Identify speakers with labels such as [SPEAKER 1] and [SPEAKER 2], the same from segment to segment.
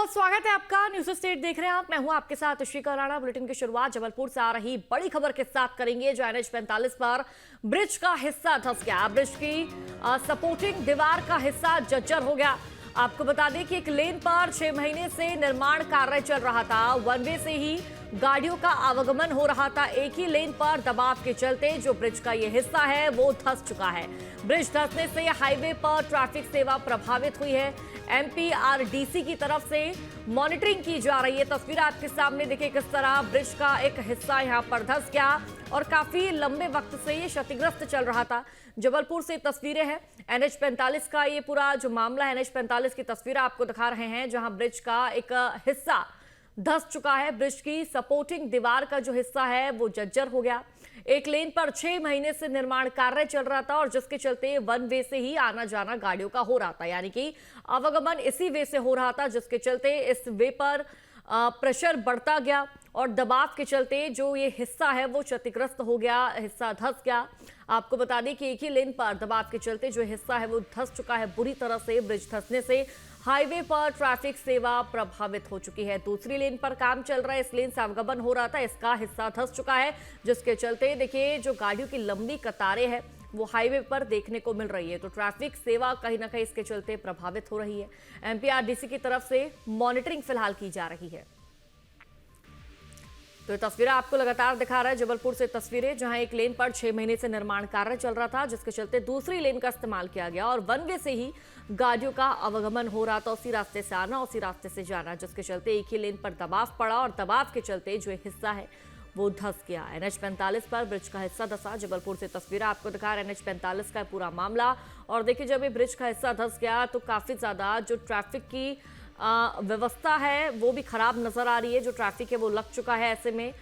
[SPEAKER 1] बहुत स्वागत है आपका। न्यूज स्टेट देख रहे हैं आप। मैं हूं आपके साथ श्रीका राणा। बुलेटिन की शुरुआत जबलपुर से आ रही बड़ी खबर के साथ करेंगे, जो NH 45 पर ब्रिज का हिस्सा धंस गया। ब्रिज की सपोर्टिंग दीवार का हिस्सा जर्जर हो गया। आपको बता दें कि एक लेन पर 6 महीने से निर्माण कार्य चल रहा था। वन वे से ही गाड़ियों का आवागमन हो रहा था। एक ही लेन पर दबाव के चलते जो ब्रिज का ये हिस्सा है वो धंस चुका है। ब्रिज धंसने से हाईवे पर ट्रैफिक सेवा प्रभावित हुई है। MPRDC की तरफ से मॉनिटरिंग की जा रही है। तस्वीर आपके सामने देखिए किस तरह ब्रिज का एक हिस्सा यहां पर धंस गया और काफी लंबे वक्त से ये क्षतिग्रस्त चल रहा था। जबलपुर से तस्वीरें हैं। NH 45 का ये पूरा जो मामला है, NH 45 की तस्वीर आपको दिखा रहे हैं, जहां ब्रिज का एक हिस्सा धंस चुका है। ब्रिज की सपोर्टिंग दीवार का जो हिस्सा है वो जर्जर हो गया। एक लेन पर 6 महीने से निर्माण कार्य चल रहा था और जिसके चलते वन वे से ही आना जाना गाड़ियों का हो रहा था, यानी कि आवागमन इसी वे से हो रहा था, जिसके चलते इस वे पर प्रेशर बढ़ता गया और दबाव के चलते जो ये हिस्सा है वो क्षतिग्रस्त हो गया, हिस्सा धंस गया। आपको बता दें कि एक ही लेन पर दबाव के चलते जो हिस्सा है वो धंस चुका है बुरी तरह से। ब्रिज धंसने से हाईवे पर ट्रैफिक सेवा प्रभावित हो चुकी है। दूसरी लेन पर काम चल रहा है, इस लेन से आवागमन हो रहा था, इसका हिस्सा धंस चुका है, जिसके चलते देखिए जो गाड़ियों की लंबी कतारें हैं वो हाईवे पर देखने को मिल रही है। तो ट्रैफिक सेवा कहीं ना कहीं इसके चलते प्रभावित हो रही है। MPRDC की तरफ से मॉनिटरिंग फिलहाल की जा रही है। तो ये तस्वीरें आपको लगातार दिखा रहा है जबलपुर से तस्वीरें, जहां एक लेन पर 6 महीने से निर्माण कार्य चल रहा था, जिसके चलते दूसरी लेन का इस्तेमाल किया गया और वन वे से ही गाड़ियों का आवागमन हो रहा था, उसी रास्ते से आना, उसी रास्ते से जाना, जिसके चलते एक ही लेन पर दबाव पड़ा और दबाव के चलते जो हिस्सा है वो धंस गया। NH 45 पर ब्रिज का हिस्सा धंसा। जबलपुर से तस्वीरें आपको दिखा रहे हैं NH 45 का पूरा मामला। और देखिए जब ये ब्रिज का हिस्सा धंस गया तो काफी ज्यादा जो ट्रैफिक की व्यवस्था है वो भी खराब नजर आ रही है। जो ट्रैफिक है वो लग चुका है, ऐसे में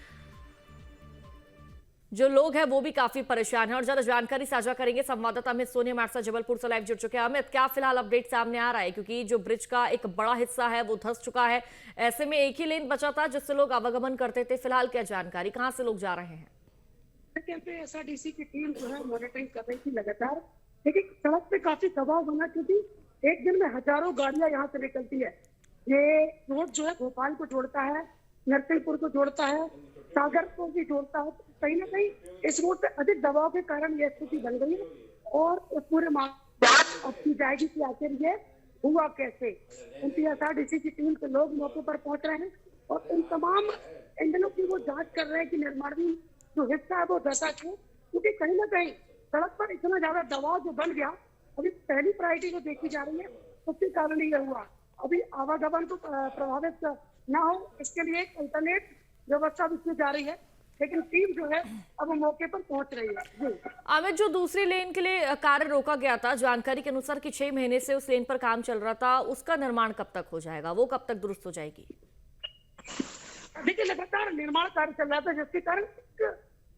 [SPEAKER 1] जो लोग हैं वो भी काफी परेशान हैं। और ज्यादा जानकारी साझा करेंगे संवाददाता अमित सोनी हमारे साथ जबलपुर से लाइव जुड़ चुके हैं। अमित, क्या फिलहाल अपडेट सामने आ रहा है, क्योंकि जो ब्रिज का एक बड़ा हिस्सा है वो धंस चुका है, ऐसे में एक ही लेन बचा था जिससे लोग आवागमन करते थे। फिलहाल क्या जानकारी, कहाँ से लोग जा रहे हैं?
[SPEAKER 2] MPRDC की टीम जो है मॉनिटरिंग कर रही थी लगातार, लेकिन सड़क पे काफी दबाव बना, क्योंकि एक दिन में हजारों गाड़ियां यहाँ से निकलती है। ये रोड जो है भोपाल को जोड़ता है, नरसिंहपुर को जोड़ता है, सागर को भी जोड़ता है। कहीं ना कहीं इस रोड पे अधिक दबाव के कारण यह स्थिति बन गई है और इस पूरे बात अब की जाएगी कि आखिर ये हुआ कैसे। MPRDC की टीम के लोग मौके पर पहुंच रहे हैं और इन तमाम एंगलों की वो जांच कर रहे हैं कि निर्माणी जो हिस्सा है वो धंसा क्यों, क्योंकि कहीं ना कहीं सड़क पर इतना ज्यादा दबाव जो बन गया। अभी पहली प्रायोरिटी जो देखी जा रही है उसके कारण ही हुआ। अभी आवागमन को प्रभावित ना हो, इसके लिए एक अल्टरनेट व्यवस्था भी की जा रही है, लेकिन टीम जो है अब मौके पर पहुंच रही है।
[SPEAKER 1] अमित, जो दूसरी लेन के लिए कार्य रोका गया था, जानकारी के अनुसार कि 6 महीने से उस लेन पर काम चल रहा था, उसका निर्माण कब तक हो जाएगा, वो कब तक दुरुस्त हो जाएगी?
[SPEAKER 2] देखिए लगातार निर्माण कार्य चल रहा था, जिसके कारण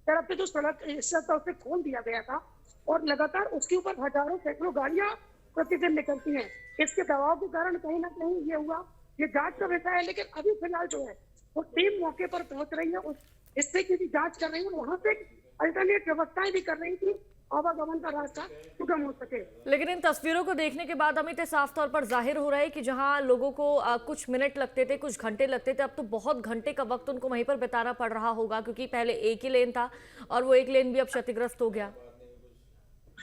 [SPEAKER 2] तरफ से जो सड़क हिस्सा था उसे खोल दिया गया था और लगातार उसके ऊपर हजारों सैकड़ों गाड़ियां प्रतिदिन निकलती हैं। इसके दबाव के कारण कहीं ना कहीं ये हुआ। ये जांच का विषय है, लेकिन अभी फिलहाल जो है वो टीम मौके पर पहुंच रही है, उस हिस्से की भी जांच कर रही है और वहां से अल्टरनेट व्यवस्थाएं भी कर रही थी आवागमन का रास्ता सुगम हो सके।
[SPEAKER 1] लेकिन इन तस्वीरों को देखने के बाद अमित साफ तौर पर जाहिर हो रहा है कि जहां लोगों को कुछ मिनट लगते थे, कुछ घंटे लगते थे, अब तो बहुत घंटे का वक्त उनको वहीं पर बिताना पड़ रहा होगा, क्योंकि पहले एक ही लेन था और वो एक लेन भी अब क्षतिग्रस्त हो गया।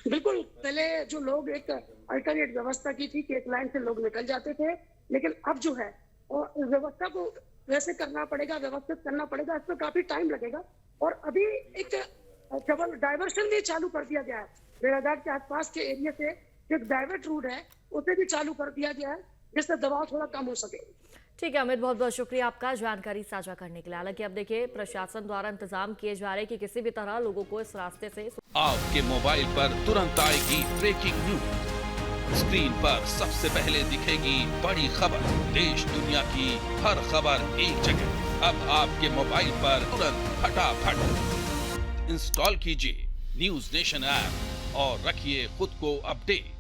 [SPEAKER 2] बिल्कुल, पहले जो लोग एक अल्टरनेट व्यवस्था की थी कि एक लाइन से लोग निकल जाते थे, लेकिन अब जो है और व्यवस्था को वैसे करना पड़ेगा, व्यवस्थित करना पड़ेगा, इसमें काफी टाइम लगेगा। और अभी एक डबल डाइवर्शन भी चालू कर दिया गया है। बेड़ाघाट के आसपास के एरिया से एक डाइवर्ट रूट है उसे भी चालू कर दिया गया है, जिससे दबाव थोड़ा कम हो सके।
[SPEAKER 1] ठीक है अमित, बहुत बहुत शुक्रिया आपका जानकारी साझा करने के लिए। हालांकि अब देखिए प्रशासन द्वारा इंतजाम किए जा रहे हैं कि किसी भी तरह लोगों को इस रास्ते से
[SPEAKER 3] आपके मोबाइल पर तुरंत आएगी ब्रेकिंग न्यूज। स्क्रीन पर सबसे पहले दिखेगी बड़ी खबर, देश दुनिया की हर खबर एक जगह। अब आपके मोबाइल पर तुरंत फटाफट इंस्टॉल कीजिए न्यूज नेशन ऐप और रखिए खुद को अपडेट।